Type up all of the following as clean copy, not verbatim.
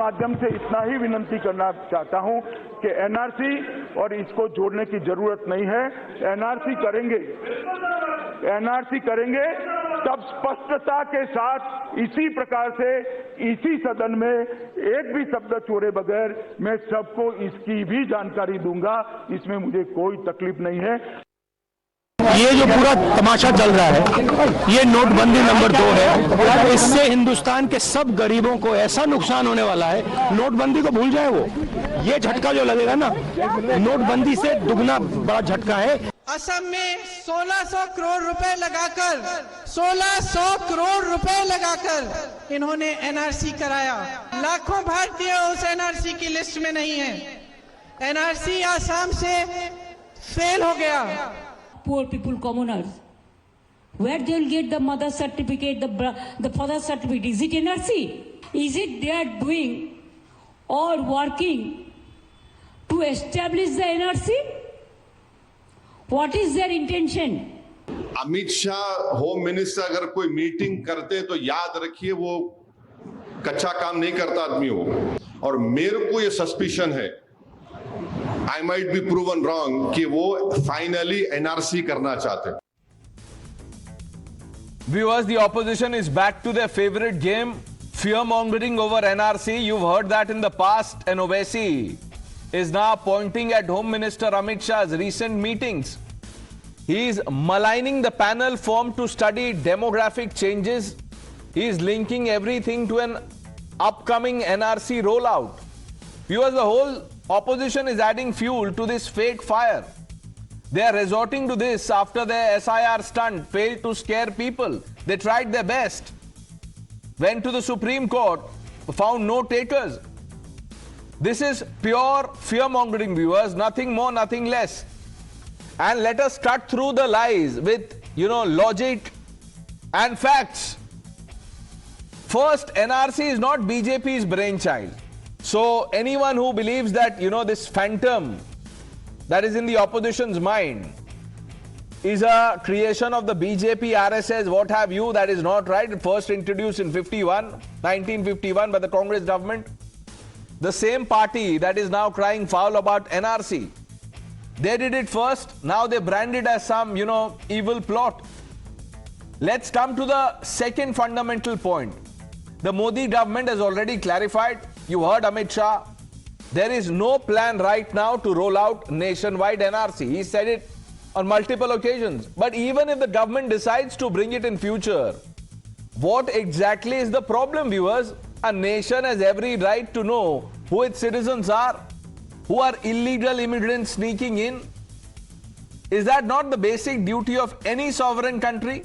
माध्यम से इतना ही विनंती करना चाहता हूं कि एनआरसी और इसको जोड़ने की जरूरत नहीं है। एनआरसी करेंगे तब स्पष्टता के साथ इसी प्रकार से इसी सदन में एक भी शब्द छोड़े बगैर मैं सबको इसकी भी जानकारी दूंगा। इसमें मुझे कोई तकलीफ नहीं है। ये जो पूरा तमाशा चल रहा है, ये नोटबंदी नंबर 2 है। इससे हिंदुस्तान के सब गरीबों को ऐसा नुकसान होने वाला है, नोटबंदी को भूल जाए वो। ये झटका जो लगेगा ना, नोटबंदी से दुगना बड़ा झटका है। असम में 1600 करोड़ रुपए लगाकर 1600 करोड़ रुपए लगाकर इन्होंने एनआरसी कराया। लाखों भारतीय उस एनआरसी की लिस्ट में नहीं है। एनआरसी असम से फेल हो गया। Poor people, commoners, where they'll get the mother certificate, the father certificate? Is it NRC? Is it they are doing or working to establish the NRC? What is their intention? Amit Shah home minister अगर कोई meeting करते तो याद रखिए वो कच्चा काम नहीं करता आदमी हो। और मेरे को ये सस्पिशन है, I might be proven wrong, कि वो फाइनली एनआरसी करना चाहते हैं। Viewers, the opposition is back to their favorite game, fear mongering over NRC. You've heard that in the past, and Owaisi is now pointing at Home Minister Amit Shah's recent meetings. He is maligning the panel formed to study demographic changes. He is linking everything to an upcoming NRC rollout. Viewers, the whole opposition is adding fuel to this fake fire. They are resorting to this after their SIR stunt failed to scare people. They tried their best. Went to the Supreme Court, found no takers. This is pure fear-mongering, viewers, nothing more, nothing less. And let us cut through the lies with, logic and facts. First, NRC is not BJP's brainchild. So anyone who believes that, this phantom that is in the opposition's mind is a creation of the BJP, RSS, what have you, that is not right. First introduced in 1951 by the Congress government. The same party that is now crying foul about NRC. They did it first, now they brand it as some, evil plot. Let's come to the second fundamental point. The Modi government has already clarified. You heard Amit Shah. There is no plan right now to roll out nationwide NRC. He said it on multiple occasions. But even if the government decides to bring it in future, what exactly is the problem, viewers? A nation has every right to know who its citizens are, who are illegal immigrants sneaking in. Is that not the basic duty of any sovereign country?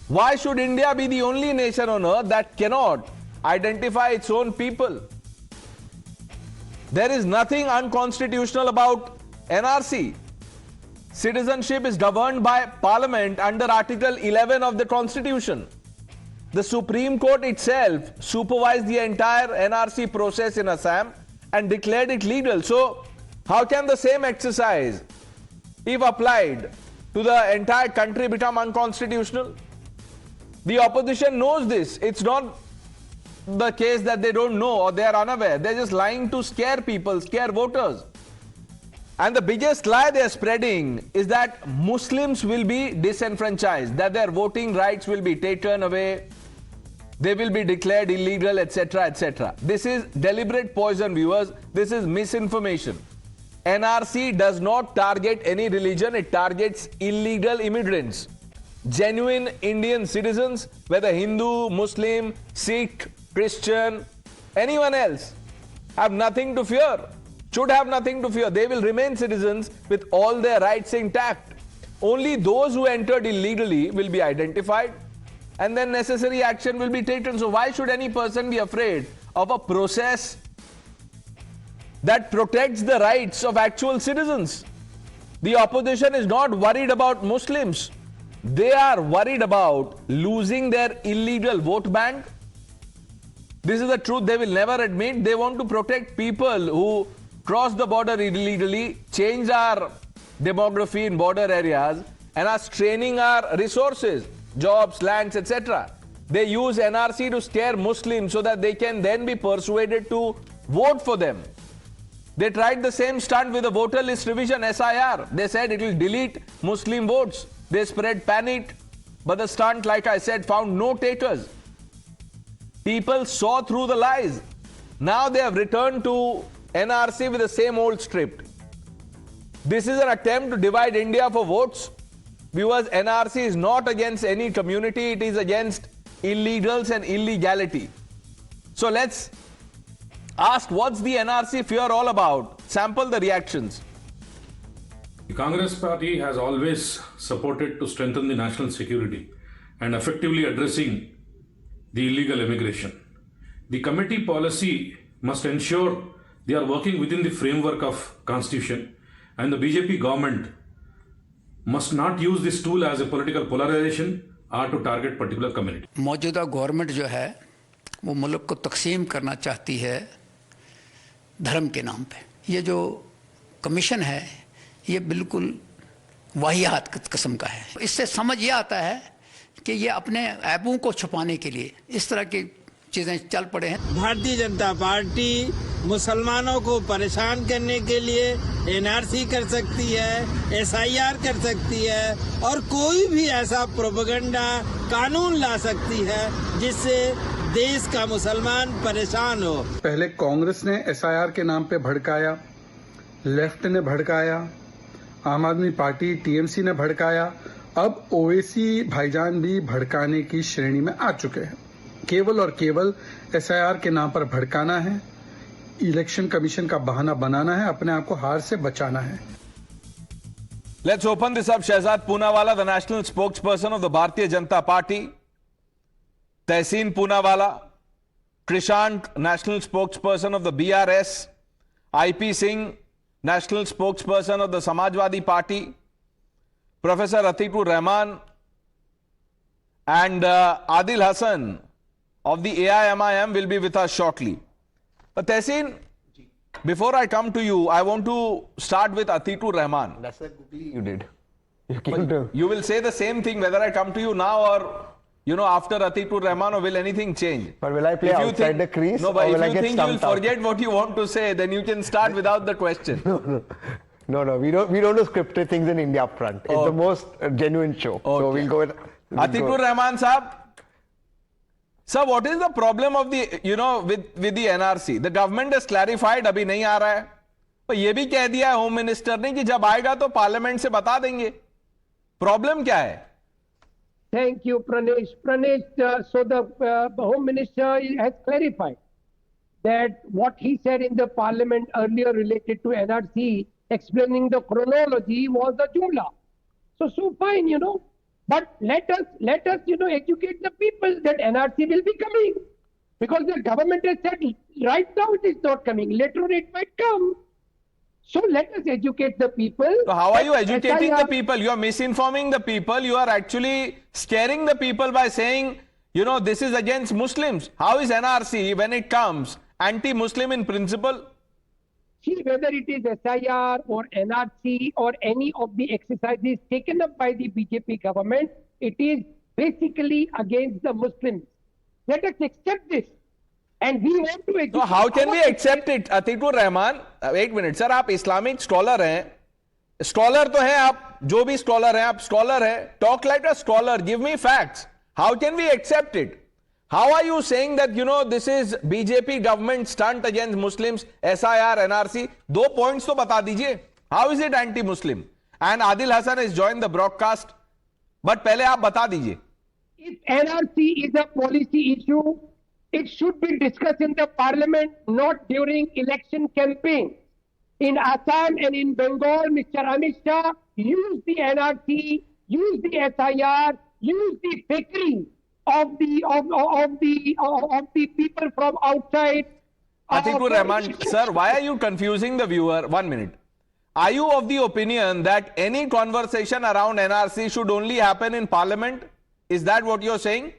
Why should India be the only nation on earth that cannot identify its own people? There is nothing unconstitutional about NRC. Citizenship is governed by Parliament under Article 11 of the Constitution. The Supreme Court itself supervised the entire NRC process in Assam and declared it legal. So, how can the same exercise, if applied to the entire country, become unconstitutional? The opposition knows this. It's not the case that they don't know or they are unaware. They're just lying to scare people, scare voters. And the biggest lie they're spreading is that Muslims will be disenfranchised, that their voting rights will be taken away, they will be declared illegal, etc., etc. This is deliberate poison, viewers. This is misinformation. NRC does not target any religion. It targets illegal immigrants. Genuine Indian citizens, whether Hindu, Muslim, Sikh, Christian, anyone else, have nothing to fear, should have nothing to fear. They will remain citizens with all their rights intact. Only those who entered illegally will be identified and then necessary action will be taken. So why should any person be afraid of a process that protects the rights of actual citizens? The opposition is not worried about Muslims. They are worried about losing their illegal vote bank. This is the truth they will never admit. They want to protect people who cross the border illegally, change our demography in border areas, and are straining our resources, jobs, lands, etc. They use NRC to scare Muslims so that they can then be persuaded to vote for them. They tried the same stunt with the voter list revision, SIR. They said it will delete Muslim votes. They spread panic, but the stunt, like I said, found no takers. People saw through the lies. Now they have returned to NRC with the same old script. This is an attempt to divide India for votes. Viewers, NRC is not against any community. It is against illegals and illegality. So let's ask, what's the NRC fear all about? Sample the reactions. The Congress party has always supported to strengthen the national security and effectively addressing the illegal immigration. The committee policy must ensure they are working within the framework of Constitution, and the BJP government must not use this tool as a political polarization or to target particular community. मौजूदा government जो है वो मुल्क को तकसीम करना चाहती है धर्म के नाम पे। ये जो कमीशन है ये बिल्कुल वाहियात किस्म का है। इससे समझ ये आता है कि ये अपने ऐबों को छुपाने के लिए इस तरह की चीजें चल पड़े हैं। भारतीय जनता पार्टी मुसलमानों को परेशान करने के लिए एनआरसी कर सकती है, एसआईआर कर सकती है और कोई भी ऐसा प्रोपेगेंडा कानून ला सकती है जिससे देश का मुसलमान परेशान हो। पहले कांग्रेस ने एसआईआर के नाम पे भड़काया, लेफ्ट ने भड़काया, आम आदमी पार्टी टीएमसी ने भड़काया, अब ओवैसी भाईजान भी भड़काने की श्रेणी में आ चुके हैं। केवल और केवल एसआईआर के नाम पर भड़काना है, इलेक्शन कमीशन का बहाना बनाना है, अपने आप को हार से बचाना है। Let's open this up. Shehzad Poonawalla, the national spokesperson of the Bharatiya Janata Party. Tehseen Poonawalla, Krishant, national spokesperson of the BRS. IP Singh, national spokesperson of the Samajwadi Party. Professor Atikur Rahman and Adil Hassan of the AIMIM will be with us shortly. But Tehseen, before I come to you, I want to start with Atikur Rahman. That's a googly you did. You will say the same thing whether I come to you now or, you know, after Atikur Rahman, or will anything change? But will I play outside the crease? No, but or will I if you get think you will stumped out? forget what you want to say, then you can start without the question. No, we don't do scripted things in India up front. It's the most genuine show. So we'll go with Atikur Rahman Saab. Sir, what is the problem of the, you know, with the NRC? The government has clarified, अभी नहीं आ रहा है। पर ये भी कह दिया है होम मिनिस्टर ने कि जब आएगा तो पार्लियामेंट से बता देंगे। प्रॉब्लम क्या है? Thank you, Pranesh. So the Home Minister has clarified that what he said in the Parliament earlier related to NRC, explaining the chronology, was a jumla. So fine, you know. But let us, you know, educate the people that NRC will be coming, because the government has said right now it is not coming. Later it might come. So let us educate the people. So how are you educating the people? You are misinforming the people. You are actually scaring the people by saying, you know, this is against Muslims. How is NRC, when it comes, anti-Muslim in principle? See, whether it is SIR or NRC or any of the exercises taken up by the BJP government, it is basically against the Muslims. Let us accept this. And we want to... So how can we accept it? Atikur Rahman, wait a minute, sir, आप Islamic scholar हैं, scholar तो हैं आप, जो भी scholar हैं, आप scholar हैं, talk like a scholar, give me facts. How can we accept it? How are you saying that, you know, this is BJP government stunt against Muslims, SIR, NRC? दो points तो बता दीजिए. How is it anti-Muslim? And Adil Hassan has joined the broadcast. But पहले आप बता दीजिए. If NRC is a policy issue, it should be discussed in the parliament, not during election campaign. In Assam and in Bengal, Mr. Amit Shah used the NRC, used the SIR, used the fakery of the people from outside. Atikur Rahman, sir, why are you confusing the viewer? 1 minute. Are you of the opinion that any conversation around NRC should only happen in parliament? Is that what you're saying?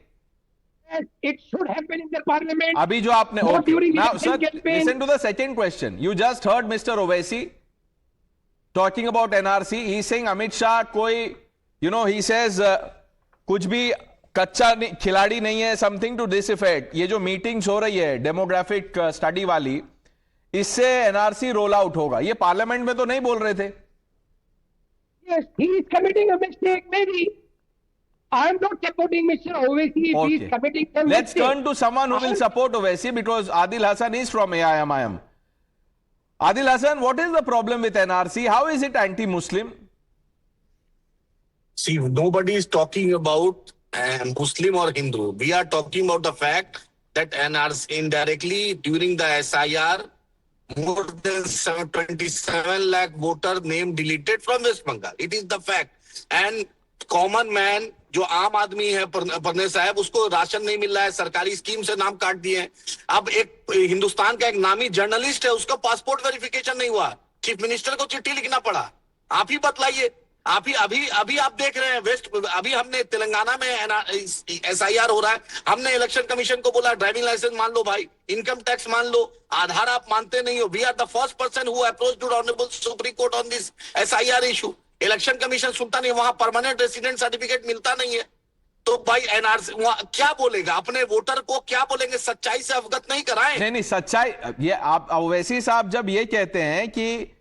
Yes, it should happen in the parliament. Abhi jo aapne, not okay. during Now, election sir, campaign. listen to the second question. You just heard Mr. Owaisi talking about NRC. He's saying Amit Shah koi, you know, he says, kuch bhi कच्चा खिलाड़ी नहीं है, something to this effect. ये जो meetings हो रही है demographic study वाली, इससे एनआरसी रोल आउट होगा, ये पार्लियामेंट में तो नहीं बोल रहे थे। Yes, he is committing a mistake, maybe. I am not supporting Mr. Owaisi if he is committing some Let's mistake. turn to someone who will support Owaisi, because Adil Hassan is from AIMIM. Adil Hassan, what is the problem with NRC? How is it anti-Muslim? See, nobody is talking about Muslim or Hindu. We are talking about the fact that NRC indirectly during the SIR, more than 27 lakh voter name deleted from West Bengal. It is the fact. And common man, जो आम आदमी है परने साहब, उसको ration नहीं मिल रहा है, सरकारी स्कीम से नाम काट दिए हैं। अब एक हिंदुस्तान का एक नामी जर्नलिस्ट है, उसका पासपोर्ट वेरिफिकेशन नहीं हुआ, चीफ मिनिस्टर को चिट्ठी लिखना पड़ा। आप ही बतलाइए। आप ही अभी आप देख रहे हैं अभी हमने तेलंगाना में SIR हो रहा है, हमने इलेक्शन कमीशन को बोला ड्राइविंग लाइसेंस मान लो भाई, इनकम टैक्स मान लो, आधार आप मानते नहीं हो। We are the first person who approached to honourable supreme court on this SIR issue. Election commission सुनता नहीं, वहां परमानेंट रेसिडेंट सर्टिफिकेट मिलता नहीं है, तो भाई NRC क्या बोलेगा? अपने वोटर को क्या बोलेंगे? सच्चाई से अवगत नहीं कराएं। नहीं सच्चाई, ये आप ओवैसी साहब जब ये कहते हैं कि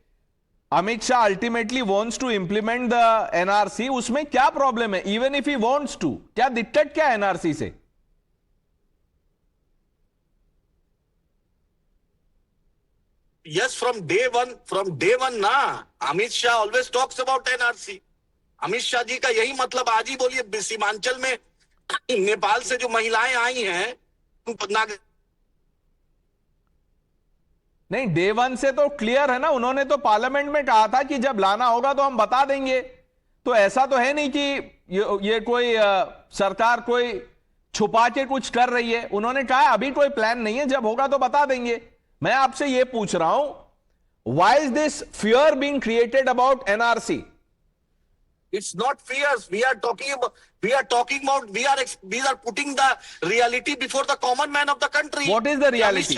Amit Shah ultimately wants to implement the NRC, उसमें क्या प्रॉब्लम है? Even if he wants to, क्या दिक्कत क्या है NRC से? Yes, from day one ना, Amit Shah always talks about NRC. Amit Shah ji का यही मतलब, आज ही बोलिए सीमांचल में नेपाल से जो महिलाएं आई हैं, नहीं डे वन से तो क्लियर है ना, उन्होंने तो पार्लियामेंट में कहा था कि जब लाना होगा तो हम बता देंगे। तो ऐसा तो है नहीं कि ये कोई सरकार कोई छुपा के कुछ कर रही है। उन्होंने कहा अभी कोई प्लान नहीं है, जब होगा तो बता देंगे। मैं आपसे ये पूछ रहा हूं, why is this fear being created about NRC? It's not fears. We are talking about. We are putting the reality before the common man of the country. What is the reality?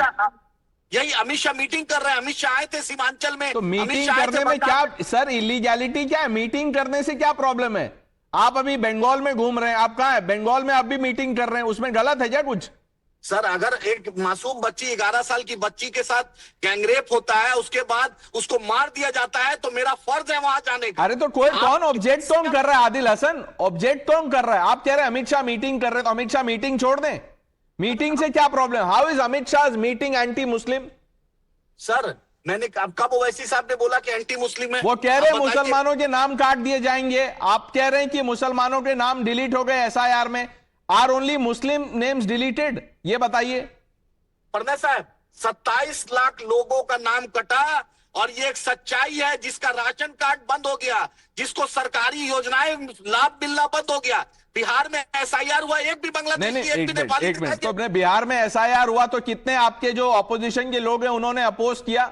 यही Amit Shah meeting कर रहे हैं। अमित शाह आए थे सीमांचल में, तो meeting करने में क्या सर इलीगैलिटी क्या है? मीटिंग करने से क्या प्रॉब्लम है? आप अभी बंगाल में घूम रहे हैं, आप कहां है? बंगाल में आप भी मीटिंग कर रहे हैं, उसमें गलत है क्या कुछ? सर अगर एक मासूम बच्ची 11 साल की बच्ची के साथ गैंगरेप होता है, उसके बाद उसको मार दिया जाता है, तो मेरा फर्ज है वहां जाने का। अरे तो कौन ऑब्जेक्ट कौन कर रहा है? आदिल हसन ऑब्जेक्ट कौन कर रहा है? आप कह रहे हैं अमित शाह मीटिंग कर रहे हैं, तो अमित शाह मीटिंग छोड़ दें। मीटिंग से क्या problem? How is Amit Shah meeting anti Muslim? Sir मैंने कब ओवैसी साहब ने बोला कि एंटी मुस्लिम है? वो कह रहे हैं मुसलमानों के नाम काट दिए जाएंगे, आप कह रहे हैं कि मुसलमानों के नाम डिलीट हो गए SIR में। Are only Muslim names deleted? ये बताइए। पढ़ना साहब, 27 लाख लोगों का नाम कटा, और ये एक सच्चाई है। जिसका राशन कार्ड बंद हो गया, जिसको सरकारी योजनाएं लाभ मिलना बंद हो गया। बिहार में SIR हुआ, एक भी बांग्लादेशी एक भी नेपाली। एक मिनट, तो अपने बिहार में SIR हुआ तो कितने आपके जो अपोजिशन के लोग हैं उन्होंने अपोज किया?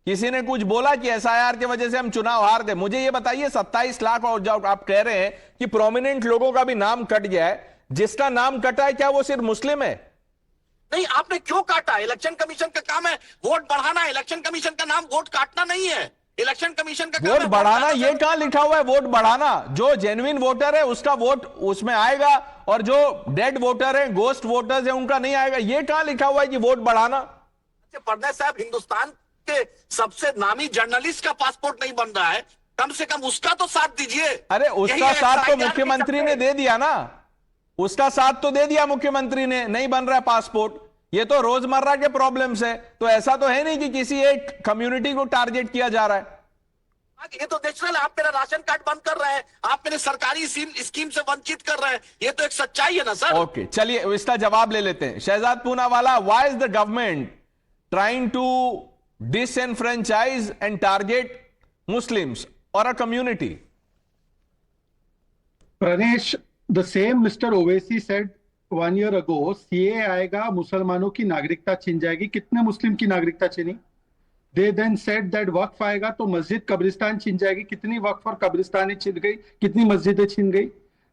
किसी ने कुछ बोला कि SIR की वजह से हम चुनाव हार गए? मुझे ये बताइए, 27 लाख और जो आप कह रहे हैं कि प्रोमिनेंट लोगों का भी नाम कट गया है, जिसका नाम कटा है क्या वो सिर्फ मुस्लिम है? नहीं, आपने क्यों काटा? इलेक्शन कमीशन का काम है वोट बढ़ाना। इलेक्शन कमीशन का नाम वोट काटना नहीं है। इलेक्शन कमीशन का वोट बढ़ाना, ये कहां लिखा हुआ है वोट बढ़ाना? जो जेन्युइन वोटर है उसका वोट उसमें आएगा, और जो डेड वोटर है, गोस्ट वोटर्स है, उनका नहीं आएगा। ये कहां लिखा हुआ है कि वोट बढ़ाना? पढ़ना साहब, हिंदुस्तान के सबसे नामी जर्नलिस्ट का पासपोर्ट नहीं बन रहा है, कम से कम उसका तो साथ दीजिए। अरे उसका साथ तो मुख्यमंत्री ने दे दिया ना, उसका साथ तो दे दिया मुख्यमंत्री ने। नहीं बन रहा है पासपोर्ट, ये तो रोजमर्रा के प्रॉब्लम्स है। तो ऐसा तो है नहीं कि किसी एक कम्युनिटी को टारगेट किया जा रहा है। ये तो नेचुरल है। आप मेरा राशन कार्ड बंद कर रहे हैं, आप मेरे सरकारी स्कीम से वंचित कर रहे हैं, ये तो एक सच्चाई है ना सर। ओके, चलिए इसका जवाब ले लेते हैं। Shehzad Poonawalla, why is the government trying to disenfranchise and target Muslims और a community? Pranesh, the same Mr. Owaisi said 1 year ago, CA आएगा, मुसलमानों की नागरिकता छीन जाएगी। कितने मुस्लिम की नागरिकता छीनी? They then said that वक्फ आएगा तो मस्जिद कब्रिस्तान छीन जाएगी। कितनी वक्फ और कब्रिस्तान छीन गई? कितनी मस्जिदें छीन गई?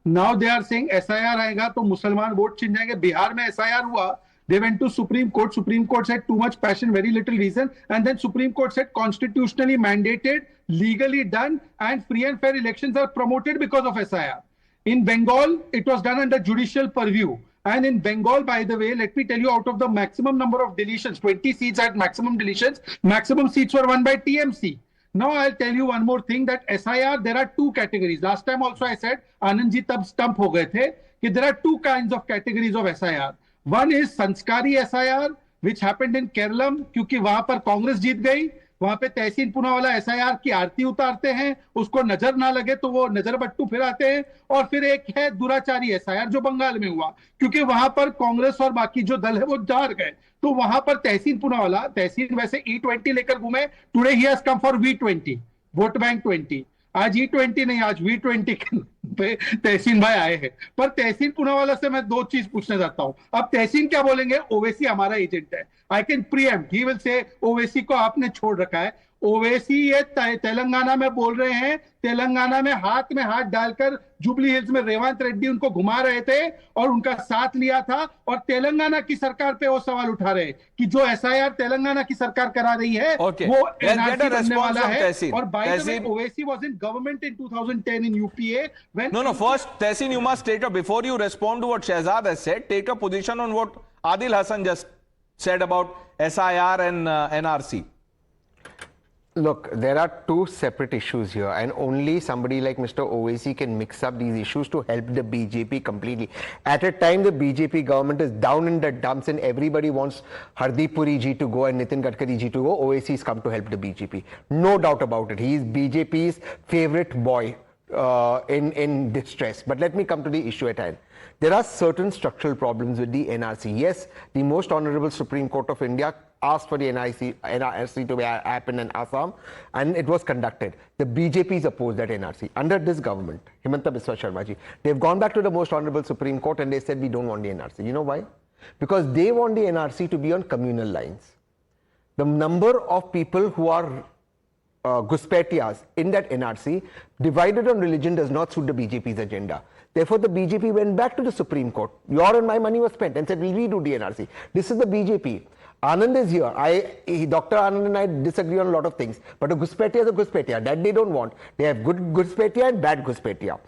Now they are saying SIR आएगा तो मुसलमान वोट छीन जाएंगे। बिहार में SIR हुआ, they went to Supreme Court. Supreme Court said too much passion, very little reason, and then Supreme Court said constitutionally mandated, legally done, and free and fair elections are promoted because of SIR. In Bengal, it was done under judicial purview. And in Bengal, by the way, let me tell you, out of the maximum number of deletions, 20 seats had maximum deletions, maximum seats were won by TMC. Now I'll tell you one more thing, that SIR, there are two categories. Last time also I said, Anand ji tab stump ho gaye the, कि there are two kinds of categories of SIR. One is Sanskari SIR, which happened in Kerala, क्योंकि वहां पर कांग्रेस जीत गई, वहां पे तहसीन Poonawalla SIR की आरती उतारते हैं, उसको नजर ना लगे तो वो नजर बट्टू फिराते हैं. और फिर एक है दुराचारी SIR जो बंगाल में हुआ, क्योंकि वहां पर कांग्रेस और बाकी जो दल है वो हार गए. तो वहां पर तहसीन पुनावाला, तहसीन वैसे E20 लेकर घूमे, today he has come for V20, vote bank 20. आज E20 नहीं, आज V20 पे तहसीन भाई आए हैं. पर तहसीन पुनावाला से मैं दो चीज पूछना चाहता हूं. अब तहसीन क्या बोलेंगे, ओवैसी हमारा एजेंट है. I can pre-empt, he will say Owaisi को आपने छोड़ रखा है. ओवैसी ये तेलंगाना में बोल रहे हैं, तेलंगाना में हाथ डालकर जुबली हिल्स में रेवंत रेड्डी उनको घुमा रहे थे और उनका साथ लिया था, और तेलंगाना की सरकार पे वो सवाल उठा रहे हैं कि जो SIR तेलंगाना की सरकार करा रही है वो NRC बनने वाला है. और by the way, Owaisi was in government in 2010 in UPA when No, first Tehsin, you must take up, before you respond to what Shehzad has said, take a position on what Adil Hasan just said about SIR and NRC. Look, there are two separate issues here, and only somebody like Mr. Owaisi can mix up these issues to help the BJP completely. At a time, the BJP government is down in the dumps and everybody wants Hardeep Puri ji to go and Nitin Gadkari ji to go. Owaisi has come to help the BJP. No doubt about it. He is BJP's favorite boy in distress. But let me come to the issue at hand. There are certain structural problems with the NRC. Yes, the most honorable Supreme Court of India asked for the NRC to happen in Assam, and it was conducted. The BJPs opposed that NRC. Under this government, Himanta Biswa Sharma ji, they've gone back to the most honorable Supreme Court and they said we don't want the NRC. You know why? Because they want the NRC to be on communal lines. The number of people who are Guspetias in that NRC divided on religion does not suit the BJP's agenda. Therefore, the BJP went back to the Supreme Court. Your and my money was spent and said, we'll redo the NRC. This is the BJP. Anand is here. Dr. Anand and I disagree on a lot of things. But a Guspetia is a Guspetia. That they don't want. They have good Guspetia and bad Guspetia.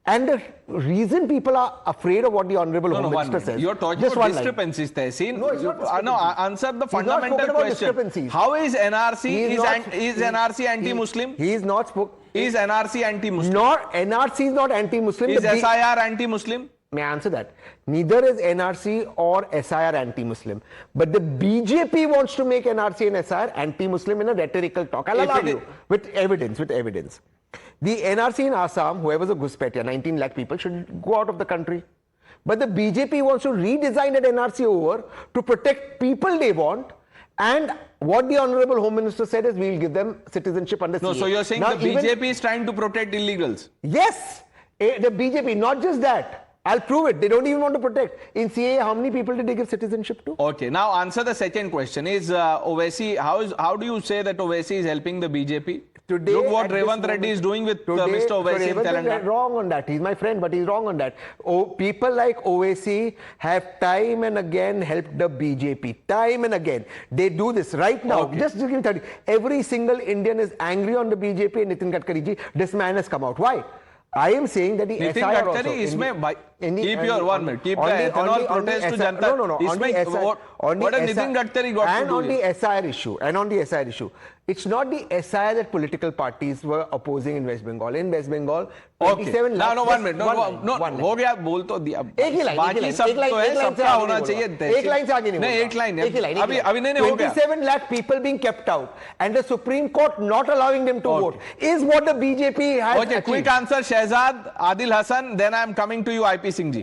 And the reason people are afraid of what the Honorable Home Minister says... You're talking about discrepancies, Tehsin. No, it's not discrepancies. No, answer the fundamental question. How is NRC, is NRC anti-Muslim? He is not spoken... Is NRC anti-Muslim? NRC is not anti-Muslim. Is SIR anti-Muslim? May I answer that? Neither is NRC or SIR anti-Muslim. But the BJP wants to make NRC and SIR anti-Muslim in a rhetorical talk. I'll allow you. With evidence. The NRC in Assam, whoever's a Guspetia, 19 lakh people, should go out of the country. But the BJP wants to redesign that NRC over to protect people they want. And what the Honorable Home Minister said is we'll give them citizenship under CA. No, so you're saying now the BJP is trying to protect illegals? Yes, the BJP, not just that. I'll prove it. They don't even want to protect. In CA, how many people did they give citizenship to? Okay, now answer the second question. Is Owaisi, how do you say that Owaisi is helping the BJP? Today, look what Revanth Reddy is doing with Mr. Owaisi in Telangana. Wrong on that. He's my friend, but he's wrong on that. People like Owaisi have time and again helped the BJP. Time and again. They do this right now. Okay. Just give me 30. Every single Indian is angry on the BJP and Nitin Gadkari ji. This man has come out. Why? I am saying that the Nitin SIR Gadkari also... Keep your 1 minute. Keep the ethanol protest to Janta. No. What has Nitin Gadkari got to do? And on the SIR issue, it's not the SIR that political parties were opposing in West Bengal. In West Bengal, 27 lakhs... No, 1 minute. No, हो गया, बोल तो दिया. बाकी सब तो है, सबका होना चाहिए. एक लाइन से आगे नहीं. नहीं, एक लाइन है. अभी नहीं हो गया. 27 lakh people being kept out and the Supreme Court not allowing them to vote is what the BJP has achieved. Quick answer, Shehzad, Adil Hasan, then I am coming to you, IP Singh ji.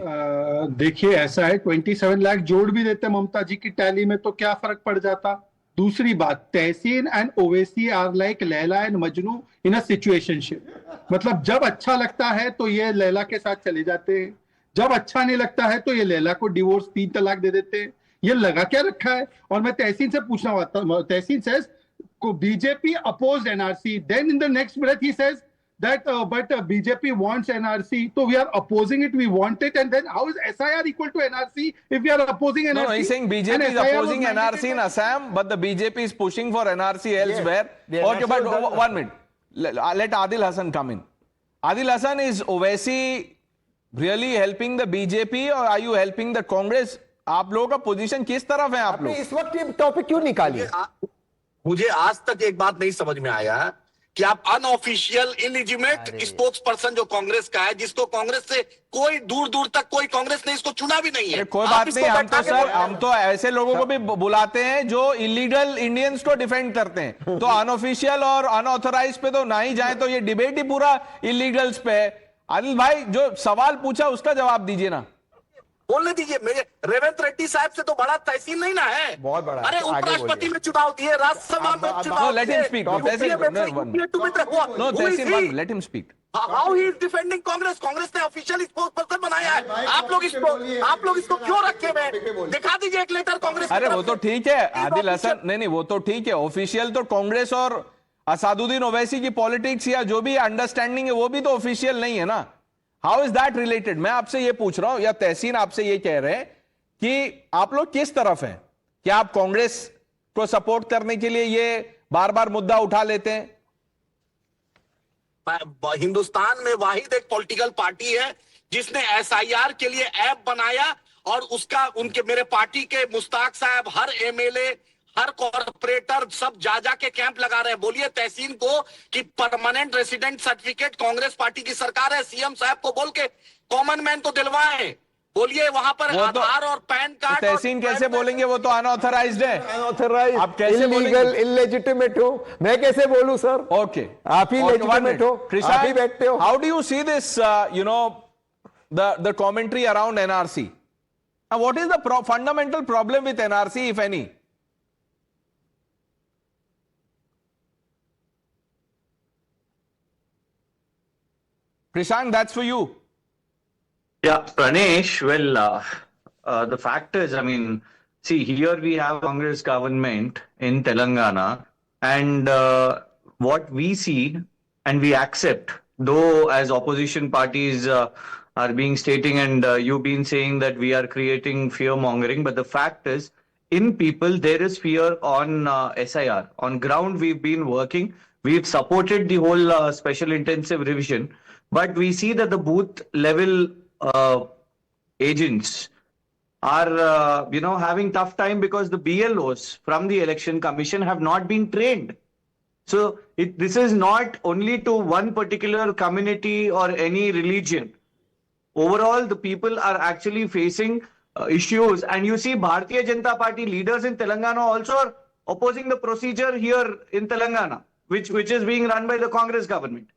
देखिए ऐसा है, 27 लाख जोड़ भी देते ममता जी की tally में तो क्या फर्क पड़ जाता. दूसरी बात, Tehseen and Owaisi are like Laila and Majnu in a situationship. मतलब जब अच्छा लगता है तो ये लैला के साथ चले जाते हैं, जब अच्छा नहीं लगता है तो ये लैला को डिवोर्स 3 तलाक दे देते हैं. ये लगा क्या रखा है. और मैं तहसीन से पूछना चाहता हूं, तहसीन सेज को BJP opposed NRC, then in the next breath he says that but BJP wants NRC, so we are opposing it, we want it, and then how is SIR equal to NRC if we are opposing NRC? No, he's saying BJP is opposing NRC in Assam, but the BJP is pushing for NRC elsewhere. Yes, okay, but 1 minute. Let Adil Hasan come in. Adil Hasan, is Owaisi really helping the BJP or are you helping the Congress? आप लोगों का position किस तरफ है आप लोग? इस वक्त ये टॉपिक क्यों निकाली? मुझे आज तक एक बात नहीं समझ में आया कि आप अनऑफिशियल इलिजिमेट स्पोक्स पर्सन जो कांग्रेस का है, जिसको कांग्रेस से कोई दूर दूर तक कोई कांग्रेस ने इसको चुना भी नहीं है। कोई बात नहीं, हम तो सर हम तो ऐसे लोगों को भी बुलाते हैं जो इलीगल इंडियंस को डिफेंड करते हैं, तो अनऑफिशियल और अनऑथराइज पे तो ना ही जाए, तो ये डिबेट ही पूरा इलीगल्स पे है। अनिल भाई जो सवाल पूछा उसका जवाब दीजिए ना। बोलने दीजिए, मेरे रेवंत रेड्डी साहब से तो बड़ा तहसील नहीं ना है, बहुत बड़ा। अरे उपराष्ट्रपति में चुनाव दिए, राज्यसभा में चुनाव let him speak, let him speak. How he is defending Congress? Congress ने ऑफिशियल स्पोक्स पर्सन बनाया है, आप लोग इसको क्यों रखे हुए? दिखा दीजिए एक लेटर कांग्रेस। अरे वो तो ठीक है आदिल हसन, नहीं वो तो ठीक है, ऑफिशियल तो कांग्रेस और असादुद्दीन ओवैसी की पॉलिटिक्स या जो भी अंडरस्टैंडिंग है वो भी तो ऑफिशियल नहीं है ना। How is that related? मैं आपसे ये पूछ रहा हूं, या तहसीन आपसे ये कह रहे हैं कि आप लोग किस तरफ हैं? क्या आप कांग्रेस को सपोर्ट करने के लिए ये बार बार मुद्दा उठा लेते हैं? हिंदुस्तान में वाहिद एक पॉलिटिकल पार्टी है जिसने SIR के लिए ऐप बनाया और उसका मेरे पार्टी के मुश्ताक साहब, हर MLA, हर कॉर्पोरेटर सब जा के कैंप लगा रहे हैं। बोलिए तहसीन को कि permanent resident certificate Congress party की सरकार है, CM साहब को बोल के कॉमन मैन को दिलवाएं। बोलिए वहां पर आधार और पैन कार्ड। तहसीन कैसे बोलेंगे? वो तो अनऑथराइज्ड है। अनऑथराइज्ड, आप कैसे इलीगल, इलेजिटिमेट हो, मैं कैसे बोलूं सर? ओके, आप ही लेजिटिमेट हो, आप ही बैठते हो। How do you see this the commentary around NRC? Now what is the fundamental problem with NRC, if any? Prashant, that's for you. Yeah, Pranesh, well, the fact is, I mean, see, here we have Congress government in Telangana, and what we see and we accept, though as opposition parties are being stating and you've been saying that we are creating fear mongering, but the fact is, in people, there is fear on SIR. On ground, we've been working. We've supported the whole special intensive revision, but we see that the booth level agents are, having tough time because the BLOs from the Election Commission have not been trained. So this is not only to one particular community or any religion. Overall, the people are actually facing issues, and you see Bharatiya Janata Party leaders in Telangana also are opposing the procedure here in Telangana, which is being run by the Congress government.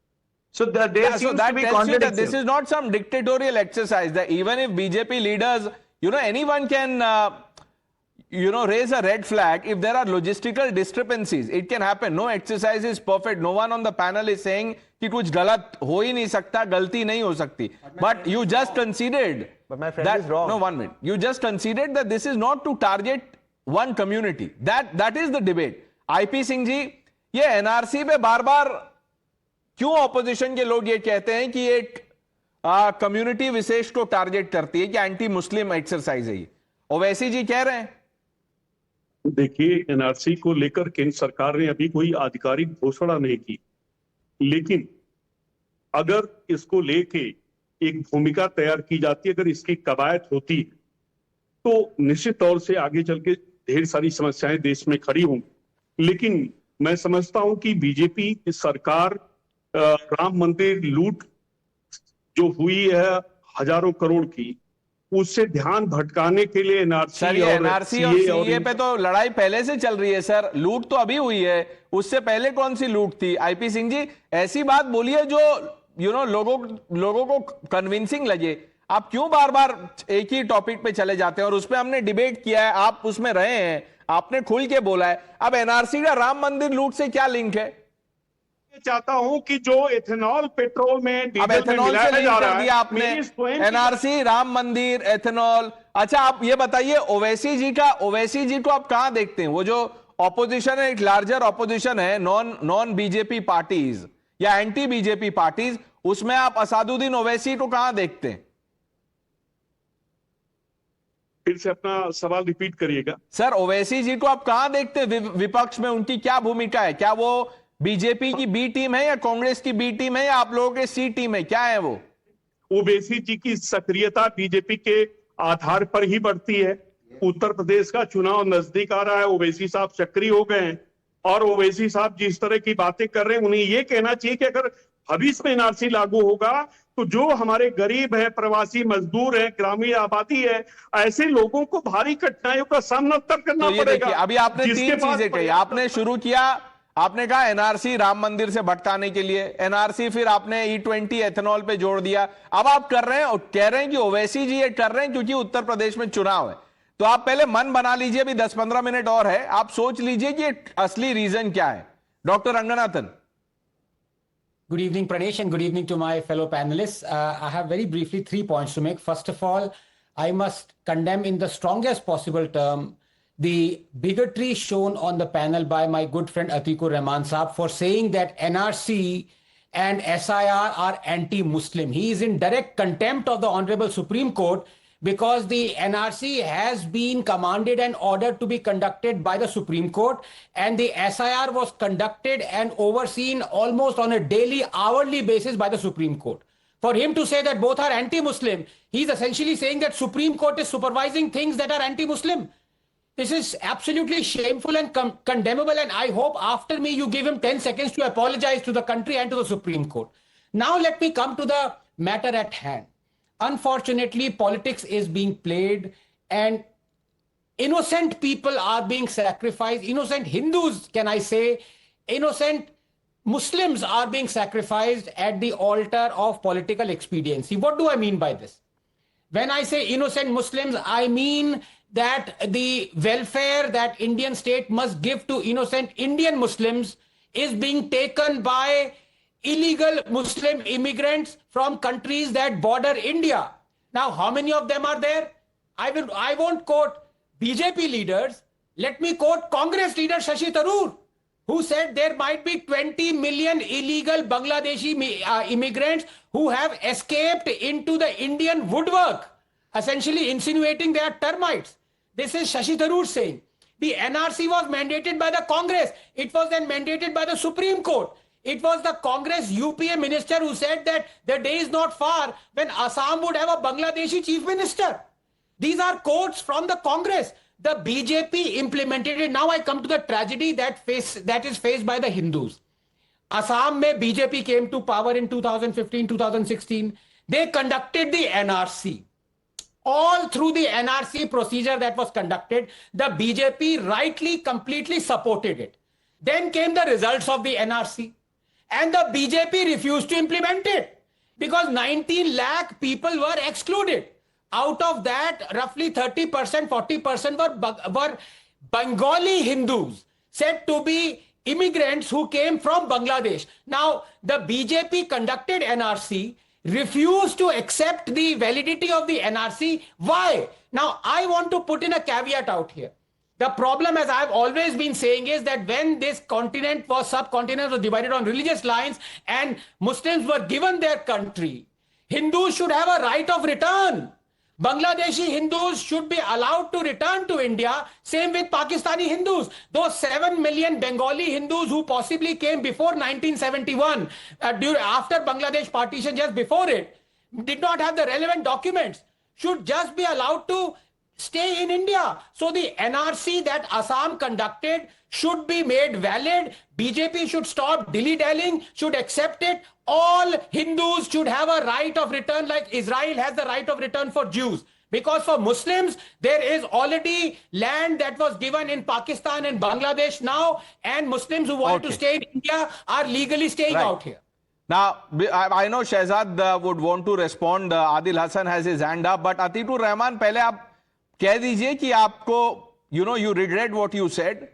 So there seems to be contradiction. This is not some dictatorial exercise. That even if BJP leaders, anyone can, raise a red flag if there are logistical discrepancies. It can happen. No exercise is perfect. No one on the panel is saying कि कुछ गलत हो ही नहीं सकता, गलती नहीं हो सकती. But you just conceded. But my friend that, is wrong. No, 1 minute. You just conceded that this is not to target one community. That is the debate. IP Singh ji, ये NRC पे बार-बार क्यों ऑपोजिशन के लोग ये कहते हैं कि एक कम्युनिटी विशेष को टारगेट करती है कि एंटी मुस्लिम एक्सरसाइज है ये? ओवैसी जी कह रहे हैं। देखिए, NRC को लेकर केंद्र सरकार ने अभी कोई आधिकारिक घोषणा नहीं की, लेकिन अगर इसको लेके एक भूमिका तैयार की जाती, अगर इसकी कवायद होती, तो निश्चित तौर से आगे चल के ढेर सारी समस्याएं देश में खड़ी होंगी। लेकिन मैं समझता हूं कि बीजेपी सरकार राम मंदिर लूट जो हुई है हजारों करोड़ की, उससे ध्यान भटकाने के लिए NRC और CA पे तो लड़ाई पहले से चल रही है सर। लूट तो अभी हुई है, उससे पहले कौन सी लूट थी? IP सिंह जी, ऐसी बात बोलिए जो लोगों को कन्विंसिंग लगे। आप क्यों बार बार एक ही टॉपिक पे चले जाते हैं? और उस पर हमने डिबेट किया है, आप उसमें रहे हैं, आपने खुल के बोला है। अब NRC का राम मंदिर लूट से क्या लिंक है? चाहता हूं कि जो एथेनॉल पेट्रोल में अब एथेनॉल से लिंक कर दिया आपने, NRC, राम मंदिर, एथेनॉल। अच्छा आप ये बताइए, ओवैसी जी को आप कहां देखते हैं? वो जो ऑपोजिशन है, एक लार्जर ऑपोजिशन है, नॉन बीजेपी पार्टीज या एंटी बीजेपी पार्टीज, उसमें आप असादुद्दीन ओवैसी को कहां देखते हैं? फिर से अपना सवाल रिपीट करिएगा सर। ओवैसी जी को आप कहां देखते हैं विपक्ष में? उनकी क्या भूमिका है? क्या वो बीजेपी की बी टीम है या कांग्रेस की बी टीम है या आप लोगों के सी टीम है? क्या है वो? ओवैसी जी की सक्रियता बीजेपी के आधार पर ही बढ़ती है। उत्तर प्रदेश का चुनाव नजदीक आ रहा है, ओवैसी साहब सक्रिय हो गए हैं और ओवैसी साहब जिस तरह की बातें कर रहे हैं उन्हें यह कहना चाहिए कि अगर भविष्य में एनआरसी लागू होगा तो जो हमारे गरीब है, प्रवासी मजदूर है, ग्रामीण आबादी है, ऐसे लोगों को भारी कठिनाइयों का सामना तब करना तो ये पड़ेगा। देखिए, अभी आपने तीन चीजें कही। आपने शुरू किया, आपने कहा एनआरसी राम मंदिर से भटकाने के लिए, एनआरसी फिर आपने E20 एथेनॉल पे जोड़ दिया, अब आप कर रहे हैं और कह रहे हैं कि ओवैसी जी ये कर रहे हैं क्योंकि उत्तर प्रदेश में चुनाव है। तो आप पहले मन बना लीजिए, अभी 10-15 मिनट और है, आप सोच लीजिए कि असली रीजन क्या है। Doctor Ranganathan. Good evening, Pranesh, and good evening to my fellow panelists. I have very briefly 3 points to make. First of all, I must condemn in the strongest possible term the bigotry shown on the panel by my good friend Atikur Rahman Saab for saying that NRC and SIR are anti-Muslim. He is in direct contempt of the Honorable Supreme Court because the NRC has been commanded and ordered to be conducted by the Supreme Court, and the SIR was conducted and overseen almost on a daily, hourly basis by the Supreme Court. For him to say that both are anti-Muslim, he's essentially saying that Supreme Court is supervising things that are anti-Muslim. This is absolutely shameful and condemnable, and I hope after me you give him 10 seconds to apologize to the country and to the Supreme Court. Now let me come to the matter at hand. Unfortunately, politics is being played and innocent people are being sacrificed. Innocent Hindus, can I say, innocent Muslims are being sacrificed at the altar of political expediency. What do I mean by this? When I say innocent Muslims, I mean that the welfare that Indian state must give to innocent Indian Muslims is being taken by illegal Muslim immigrants from countries that border India. Now, how many of them are there? I won't quote BJP leaders. Let me quote Congress leader Shashi Tharoor, who said there might be 20 million illegal Bangladeshi immigrants who have escaped into the Indian woodwork, essentially insinuating they are termites. This is Shashi Tharoor saying. The NRC was mandated by the Congress. It was then mandated by the Supreme Court. It was the Congress UPA minister who said that the day is not far when Assam would have a Bangladeshi chief minister. These are quotes from the Congress. The BJP implemented it. Now I come to the tragedy that is faced by the Hindus. Assam mein BJP came to power in 2015, 2016. They conducted the NRC. All through the NRC procedure that was conducted, the BJP rightly, completely supported it. Then came the results of the NRC. And the BJP refused to implement it because 19 lakh people were excluded. Out of that, roughly 30%, 40% were Bengali Hindus, said to be immigrants who came from Bangladesh. Now, the BJP conducted NRC, refused to accept the validity of the NRC. Why? Now, I want to put in a caveat out here. The problem, as I've always been saying, is that when this subcontinent was divided on religious lines and Muslims were given their country, Hindus should have a right of return. Bangladeshi Hindus should be allowed to return to India. Same with Pakistani Hindus. Those 7 million Bengali Hindus who possibly came before 1971, after Bangladesh partition, just before it, did not have the relevant documents, should just be allowed to stay in India. So the NRC that Assam conducted should be made valid. BJP should stop dilly-dallying, should accept it. All Hindus should have a right of return like Israel has the right of return for Jews. Because for Muslims, there is already land that was given in Pakistan and Bangladesh now, and Muslims who want to stay in India are legally staying out here. Now, I know Shehzad would want to respond. Adil Hassan has his hand up, but Atikur Rahman, पहले आप कह दीजिए कि आपको, you regret what you said.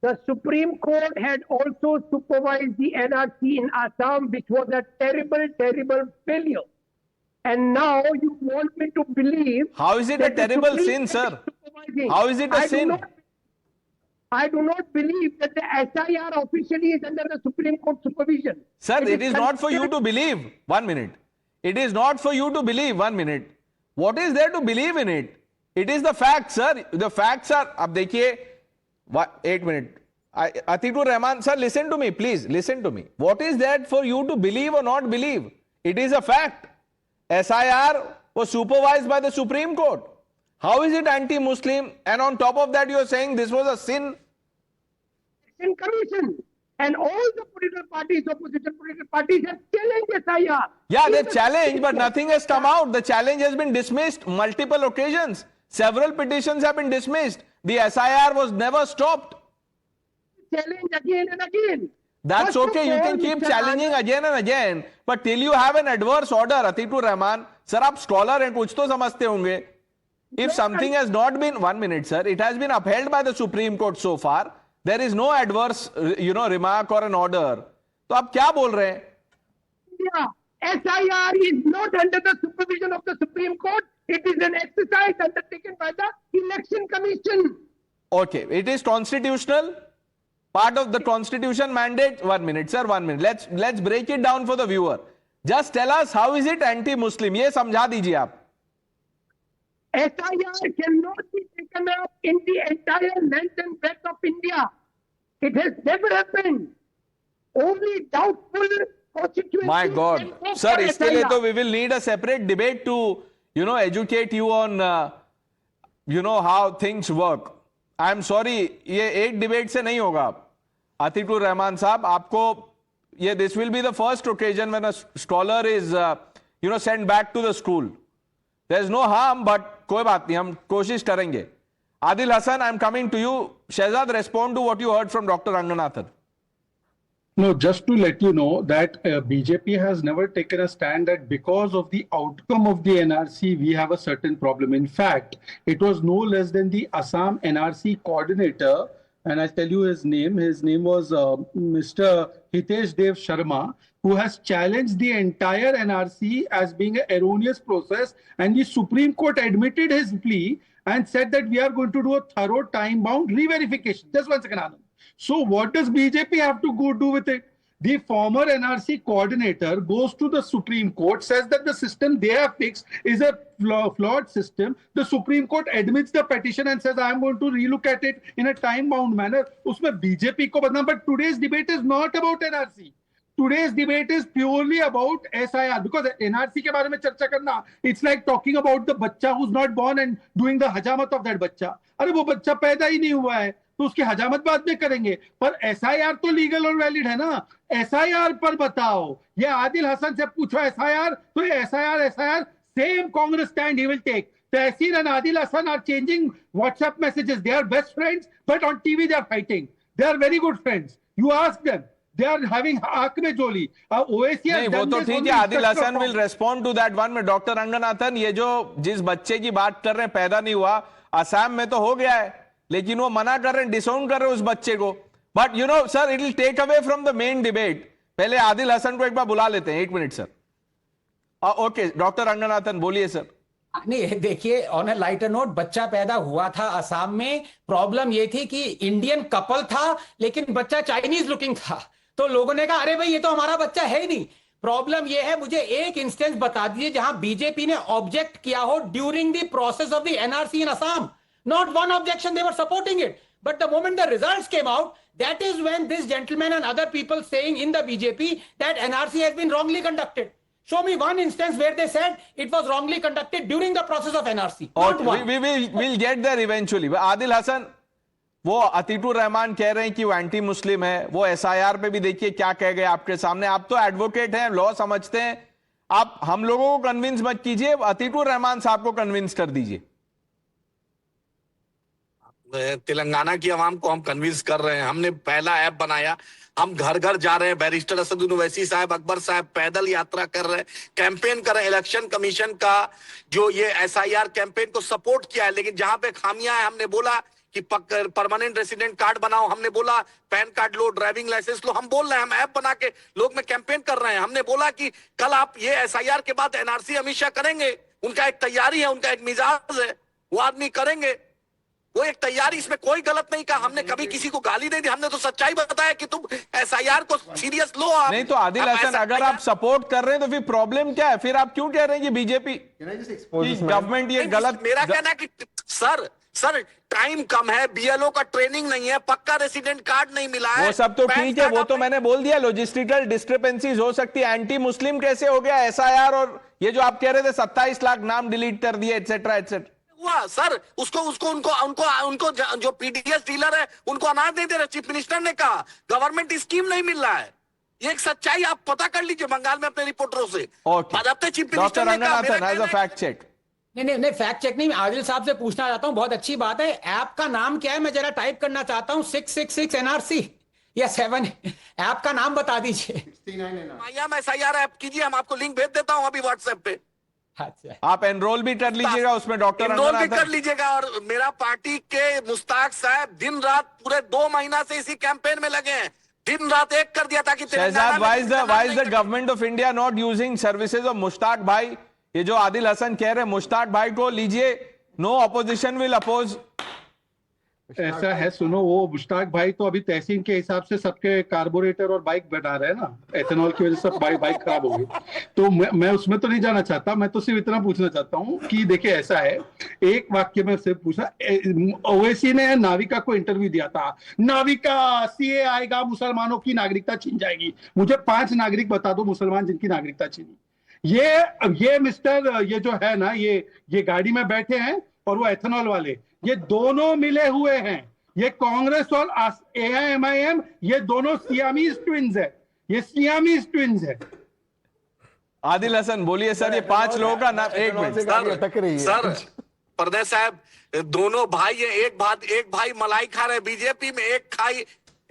The Supreme Court had also supervised the NRC in Assam, which was a terrible, terrible failure. And now you want me to believe... How is it a terrible sin, sir? How is it a sin? I do not believe that the SIR officially is under the Supreme Court supervision. Sir, it is not for you to believe. 1 minute. It is not for you to believe. 1 minute. What is there to believe in it? It is the facts, sir. The facts are... अब देखिए 8 minute. Atikur Rahman, sir, listen to me, please. Listen to me. What is that for you to believe or not believe? It is a fact. SIR was supervised by the Supreme Court. How is it anti-Muslim? And on top of that, you are saying this was a sin? Election Commission and all the political parties, opposition political parties, have challenged SIR. Yeah, they challenged, but nothing has come out. The challenge has been dismissed multiple occasions. Several petitions have been dismissed. The SIR was never stopped. Challenge again and again. That's First of okay. You all, can keep Mr. challenging again and again. But till you have an adverse order, Atikur Rahman, sir, आप scholar हैं, कुछ तो समझते होंगे. If something has not been, 1 minute, sir, it has been upheld by the Supreme Court so far. There is no adverse, remark or an order. तो आप क्या बोल रहे हैं? Yeah, SIR is not under the supervision of the Supreme Court. It is an exercise undertaken by the Election Commission. Okay, it is constitutional. Part of the constitution mandate. 1 minute, sir, 1 minute. Let's break it down for the viewer. Just tell us how is it anti-Muslim? ये समझा दीजिए आप. SIR cannot be taken up in the entire length and breadth of India. It has never happened. Only doubtful constituencies. My God, sir, इसके लिए तो we will need a separate debate to, educate you on, how things work. I am sorry, ये एक debate से नहीं होगा. Atikur Rahman साहब, आपको this will be the first occasion when a scholar is, sent back to the school. There is no harm, but कोई बात नहीं, हम कोशिश करेंगे. Adil Hasan, I am coming to you. Shehzad, respond to what you heard from Dr. Ranganathan. No, just to let you know that BJP has never taken a stand that because of the outcome of the NRC, we have a certain problem. In fact, it was no less than the Assam NRC coordinator, and I'll tell you his name. His name was Mr. Hitesh Dev Sharma, who has challenged the entire NRC as being an erroneous process, and the Supreme Court admitted his plea and said that we are going to do a thorough time-bound re-verification. Just 1 second, Anand. So what does BJP have to go do with it? The former NRC coordinator goes to the Supreme Court, says that the system they have fixed is a flawed system. The Supreme Court admits the petition and says, I am going to relook at it in a time-bound manner. Usme BJP ko badnaam, but today's debate is not about NRC. Today's debate is purely about SIR, because NRC के बारे में चर्चा करना, it's like talking about the बच्चा who's not born and doing the हजामत of that बच्चा. अरे वो बच्चा पैदा ही नहीं हुआ है, तो उसकी हजामत बाद में करेंगे. पर SIR तो लीगल और वैलिड है ना. SIR पर बताओ. ये आदिल हसन से पूछो SIR, तो SIR, same Congress stand he will take. Tehseen and Adil Hasan are changing WhatsApp messages. They are best friends, but on TV they are fighting. They are very good friends. You ask them. They are having आंख में जोली. OAC नहीं, वो तो ठीक है. Adil Hasan will respond to that one में. Doctor Ranganathan, ये जो जिस बच्चे की बात कर रहे हैं पैदा नहीं हुआ, असम में तो हो गया है, लेकिन वो मना कर रहे हैं, डिसोन कर रहे हैं उस बच्चे को. But sir, it will take away from the main debate. पहले आदिल हसन को एक बार बुला लेते हैं. 1 minute sir. Okay, doctor Ranganathan बोलिए सर. नहीं, देखिए, ऑन अ लाइटर नोट, बच्चा पैदा हुआ था असम में. प्रॉब्लम ये थी कि इंडियन कपल था लेकिन बच्चा चाइनीज लुकिंग था, तो लोगों ने कहा अरे भाई ये तो हमारा बच्चा है ही नहीं. प्रॉब्लम ये है, मुझे एक इंस्टेंस बता दीजिए जहां बीजेपी ने ऑब्जेक्ट किया हो during the process of the NRC in Assam. Not one objection, they were supporting it. But the moment the results came out, that is when this gentleman and other people saying in the BJP that NRC has been wrongly conducted. Show me one instance where they said it was wrongly conducted during the process of NRC. Okay, we'll get there eventually. Adil Hasan, वो अतीकुर रहमान कह रहे हैं कि वो anti Muslim है. वो SIR पे भी देखिए क्या कह गए आपके सामने. आप तो एडवोकेट हैं, लॉ समझते हैं. आप हम लोगों को कन्विंस मत कीजिए, अतीकुर रहमान साहब को कन्विंस कर दीजिए. तेलंगाना की आवाम को हम कन्विंस कर रहे हैं. हमने पहला ऐप बनाया, हम घर घर जा रहे हैं. बैरिस्टर असदुद्दीन ओवैसी साहब, अकबर साहब पैदल यात्रा कर रहे हैं, कैंपेन कर रहे हैं. इलेक्शन कमीशन का जो ये SIR कैंपेन को सपोर्ट किया है, लेकिन जहां पे खामियां है हमने बोला कि परमानेंट रेसिडेंट कार्ड बनाओ, हमने बोला पैन कार्ड लो, ड्राइविंग लाइसेंस लो. हम बोल रहे हैं, हम ऐप बना के लोग में कैंपेन कर रहे हैं. हमने बोला कि कल आप ये SIR के बाद NRC अमित शाह करेंगे. उनका एक तैयारी है, उनका एक मिजाज है, वो आदमी करेंगे. वो एक तैयारी, इसमें कोई गलत नहीं कहा. हमने कभी किसी को गाली नहीं दी. हमने तो सच्चाई बताया कि तुम SIR को सीरियस लो. आप नहीं तो आदिल हसन, अगर आप सपोर्ट कर रहे हैं तो फिर प्रॉब्लम क्या है? फिर आप क्यों कह रहे हैं कि बीजेपी गवर्नमेंट ये गलत? मेरा कहना है कि सर टाइम कम है, बीएलओ का ट्रेनिंग नहीं है, पक्का रेसिडेंट कार्ड नहीं मिला है। वो सब तो पैन ठीक है, कार्ड वो तो मैंने बोल दिया, लॉजिस्टिकल डिस्क्रिपेंसीज हो सकती है। एंटी मुस्लिम कैसे हो गया एसआईआर, और ये जो आप कह रहे थे 27 लाख नाम डिलीट कर दिए एटसेट्रा एटसेट्रा हुआ सर, उनको जो पीडीएस डीलर है उनको अनाज नहीं दे रहे। चीफ मिनिस्टर ने कहा गवर्नमेंट स्कीम नहीं मिल रहा है। ये एक सच्चाई आप पता कर लीजिए बंगाल में अपने रिपोर्टरों से। ओके, चीफ मिनिस्टर ने कहा, एज अ फैक्ट चेक। नहीं फैक्ट चेक नहीं, आदिल साहब से पूछना चाहता हूं, बहुत अच्छी बात है। ऐप का नाम क्या है, मैं जरा टाइप करना चाहता हूं, 666 एनआरसी या 7, ऐप का नाम बता दीजिए। SIR ऐप कीजिए, हम आपको लिंक भेज देता हूं अभी व्हाट्सएप पे। अच्छा, आप एनरोल भी कर लीजिएगा उसमें, डॉक्टर एनरोल भी कर लीजिएगा। और मेरा पार्टी के मुश्ताक साहब दिन रात पूरे 2 महीना से इसी कैंपेन में लगे हैं, दिन रात एक कर दिया ताकि Shahzad, why is the government of India not using services of Mushtaq भाई? ये जो आदिल हसन कह रहे हैं, मुश्ताक भाई को लीजिए, नो ऑपोजिशन विल अपोज। ऐसा है, सुनो, वो मुश्ताक भाई तो अभी तहसीन के हिसाब से सबके कार्बोरेटर और बाइक बना रहे हैं ना, एथेनॉल की वजह से सब बाइक खराब हो गई। तो मैं उसमें तो नहीं जाना चाहता, मैं तो सिर्फ इतना पूछना चाहता हूँ कि देखिए ऐसा है, एक वाक्य में सिर्फ पूछा, ओवैसी ने नाविका को इंटरव्यू दिया था, नाविका सीए आएगा मुसलमानों की नागरिकता छीन जाएगी। मुझे 5 नागरिक बता दो मुसलमान जिनकी नागरिकता छीनी। ये मिस्टर, ये जो है ना, ये गाड़ी में बैठे हैं और वो एथेनॉल वाले, ये दोनों मिले हुए हैं। ये कांग्रेस और AIMIM, ये दोनों सियामीज ट्विंस है, ये सियामीज ट्विंस है। आदिल हसन बोलिए सर, ये 5 लोगों का नाम, एक मिनट सर, परदेश साहब, दोनों भाई है, एक भाई मलाई खा रहे बीजेपी में,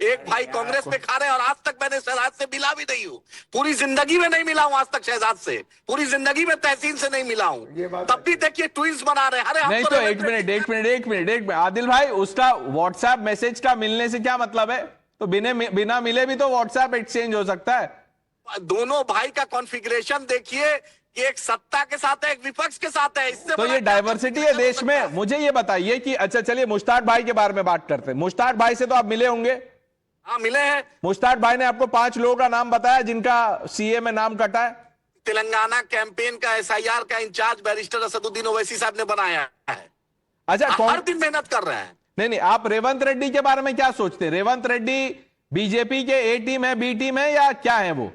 एक भाई कांग्रेस में खा रहे हैं। और आज तक मैंने शहजाद से मिला भी नहीं हूँ, पूरी जिंदगी में नहीं मिला हूँ आज तक शहजाद से, पूरी जिंदगी में तहसीन से नहीं मिला हूँ। तब भी देखिए ट्विंस बना रहे हैं। अरे नहीं तो एक मिनट आदिल भाई, उसका व्हाट्सएप मैसेज का मिलने से क्या मतलब है? तो बिना मिले भी तो व्हाट्सएप एक्सचेंज हो सकता है। दोनों भाई का कॉन्फ़िगरेशन देखिए, एक सत्ता के साथ है, एक विपक्ष के साथ है। इससे तो ये डाइवर्सिटी है देश में। मुझे ये बताइए कि अच्छा चलिए मुश्ताक भाई के बारे में बात करते हैं। मुश्ताक भाई से तो आप मिले होंगे? हाँ, मिले हैं। मुश्ताक भाई ने आपको 5 लोगों का नाम बताया जिनका सीए में नाम कटा है? तेलंगाना कैंपेन का SIR का इंचार्ज बैरिस्टर असदुद्दीन ओवैसी साहब ने बनाया है। अच्छा, हर दिन मेहनत कर रहे हैं। नहीं, आप रेवंत रेड्डी के बारे में क्या सोचते हैं? रेवंत रेड्डी बीजेपी के A टीम है, B टीम है, या क्या है वो?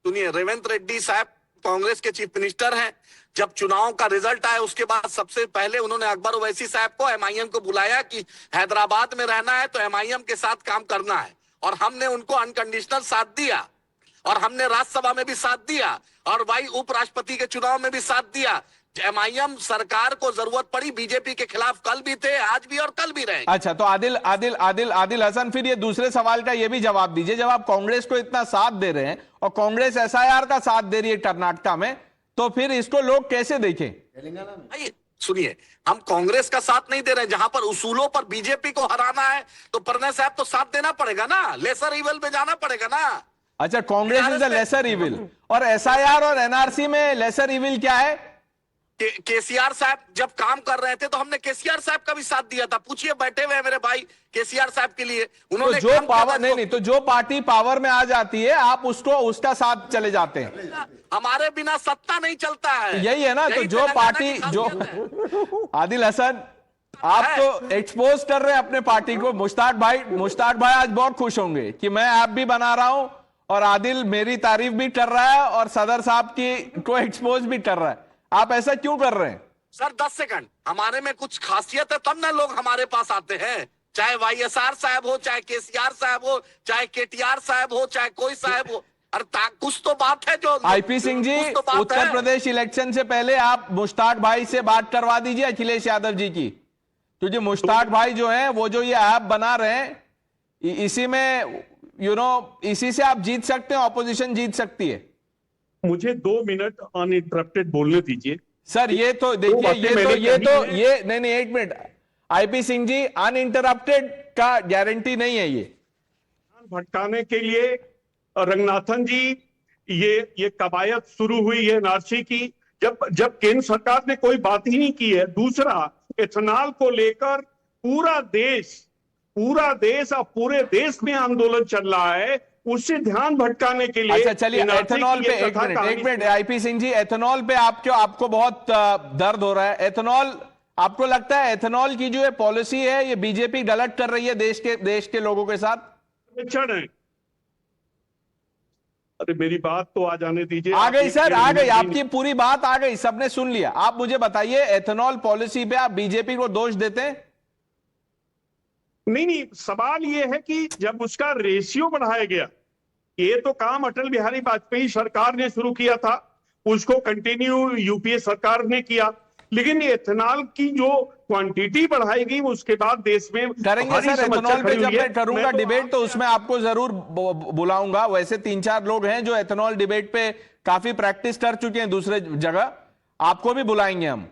सुनिए, रेवंत रेड्डी साहब कांग्रेस के चीफ मिनिस्टर हैं। जब चुनाव का रिजल्ट आया उसके बाद सबसे पहले उन्होंने अकबर ओवैसी साहब को, MIM को बुलाया कि हैदराबाद में रहना है तो MIM के साथ काम करना है, और हमने उनको अनकंडीशनल साथ दिया, और हमने राज्यसभा में भी साथ दिया, और भाई उपराष्ट्रपति के चुनाव में भी साथ दिया। MIM सरकार को जरूरत पड़ी, बीजेपी के खिलाफ कल भी थे, आज भी और कल भी रहे। अच्छा, तो आदिल हसन, फिर ये दूसरे सवाल का ये भी जवाब दीजिए, जब आप कांग्रेस को इतना साथ दे रहे हैं और कांग्रेस SIR का साथ दे रही है कर्नाटका में, तो फिर इसको लोग कैसे देखें? सुनिए, हम कांग्रेस का साथ नहीं दे रहे हैं। जहां पर उसूलों पर बीजेपी को हराना है तो परदेश साहब तो साथ देना पड़ेगा ना, लेसर इविल में जाना पड़ेगा ना। अच्छा, Congress is a lesser evil, और SIR और NRC में लेसर इविल क्या है? केसीआर साहब जब काम कर रहे थे तो हमने केसीआर साहब का भी साथ दिया था। पूछिए, बैठे हुए मेरे भाई केसीआर साहब के लिए, उन्होंने तो जो पावर नहीं, तो जो पार्टी पावर में आ जाती है आप उसका साथ चले जाते हैं। हमारे बिना सत्ता नहीं चलता है, यही है ना। तो जो पार्टी, जो आदिल हसन, आप तो एक्सपोज कर रहे हैं अपने पार्टी को। मुश्ताक भाई आज बहुत खुश होंगे कि मैं ऐप भी बना रहा हूं और आदिल मेरी तारीफ भी कर रहा है और सदर साहब की को एक्सपोज भी कर रहा है। आप ऐसा क्यों कर रहे हैं? सर 10 सेकंड, हमारे में कुछ खासियत है तब ना लोग हमारे पास आते हैं। चाहे YSR साहब हो, चाहे KCR साहब हो, चाहे KTR साहब हो, चाहे कोई साहब हो, अरे कुछ तो बात है जो। IP सिंह जी, उत्तर प्रदेश इलेक्शन से पहले आप मुश्ताक भाई से बात करवा दीजिए अखिलेश यादव जी की, क्योंकि मुश्ताक भाई जो है वो जो ये ऐप बना रहे हैं, इसी में इसी से आप जीत सकते हैं, ऑपोजिशन जीत सकती है। मुझे 2 मिनट अनइंटरप्टेड बोलने दीजिए सर। ये तो देखिए, नहीं, 1 minute. IP Singh ji, uninterrupted का गारंटी नहीं है। ये भटकाने के लिए रंगनाथन जी, ये कवायद शुरू हुई है NRC की, जब केंद्र सरकार ने कोई बात ही नहीं की है। दूसरा, एथेनॉल को लेकर पूरा देश और पूरे देश में आंदोलन चल रहा है, उससे ध्यान भटकाने के लिए। अच्छा चलिए, एथेनॉल पे एक minute IP Singh ji, ethanol पे आपको बहुत दर्द हो रहा है। एथेनॉल आपको लगता है एथेनॉल की जो पॉलिसी है ये बीजेपी गलत कर रही है देश के लोगों के साथ? क्षण है। अरे मेरी बात तो आ जाने दीजिए। आ गई सर, आ गई, आपकी पूरी बात आ गई, सबने सुन लिया। आप मुझे बताइए, एथेनॉल पॉलिसी पे आप बीजेपी को दोष देते हैं? नहीं, सवाल ये है कि जब उसका रेशियो बढ़ाया गया, ये तो काम अटल बिहारी वाजपेयी सरकार ने शुरू किया था, उसको कंटिन्यू यूपीए सरकार ने किया, लेकिन एथेनॉल की जो क्वांटिटी बढ़ाई गई उसके बाद देश में करेंगे सर। एथेनॉल पे जब मैं करूंगा डिबेट तो उसमें आपको जरूर बुलाऊंगा। वैसे 3-4 लोग हैं जो एथेनॉल डिबेट पे काफी प्रैक्टिस कर चुके हैं दूसरे जगह, आपको भी बुलाएंगे हम।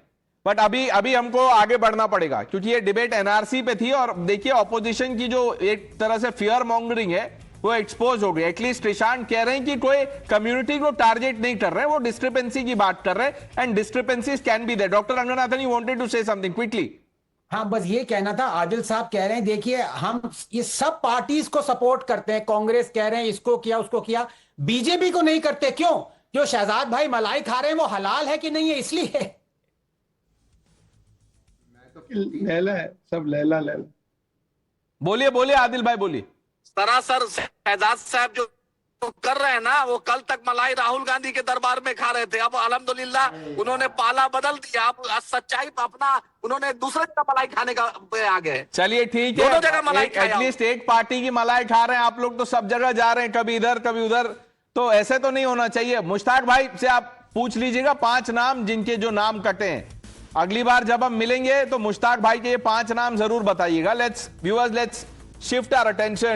बट अभी हमको आगे बढ़ना पड़ेगा क्योंकि ये डिबेट एनआरसी पे थी। और देखिए ऑपोजिशन की जो एक तरह से फियर मॉन्गरिंग है वो एक्सपोज हो गई। एटलीस्ट प्रशांत कह रहे हैं कि कोई कम्युनिटी को टारगेट नहीं कर रहे हैं, वो डिस्क्रिपेंसी की बात कर रहे हैं and discrepancies can be there. Doctor Ranganathan, you wanted to say something quickly? हाँ, बस ये कहना था। आदिल साहब कह रहे हैं देखिए हम ये सब पार्टीज को सपोर्ट करते हैं, कांग्रेस कह रहे हैं इसको किया उसको किया, बीजेपी को नहीं करते। क्यों? जो शहजाद भाई मलाई खा रहे हैं वो हलाल है कि नहीं है, इसलिए। लैला है, सब लैला लैला। बोलिए आदिल भाई, बोलिए। सरासर शहजाद साहब जो कर रहे हैं ना, वो कल तक मलाई राहुल गांधी के दरबार में खा रहे थे, अब अल्हम्दुलिल्लाह उन्होंने पाला बदल दिया, अब सच्चाई अपना उन्होंने दूसरे जगह मलाई खाने का आ गए। चलिए ठीक है, दोनों जगह मलाई एटलीस्ट एक पार्टी की मलाई खा रहे हैं, आप लोग तो सब जगह जा रहे हैं, कभी इधर कभी उधर, तो ऐसे तो नहीं होना चाहिए। मुश्ताक भाई से आप पूछ लीजिएगा 5 नाम जिनके जो नाम कटे हैं। अगली बार जब हम मिलेंगे तो मुश्ताक भाई के ये 5 नाम जरूर बताइएगा। Let's viewers, let's shift our attention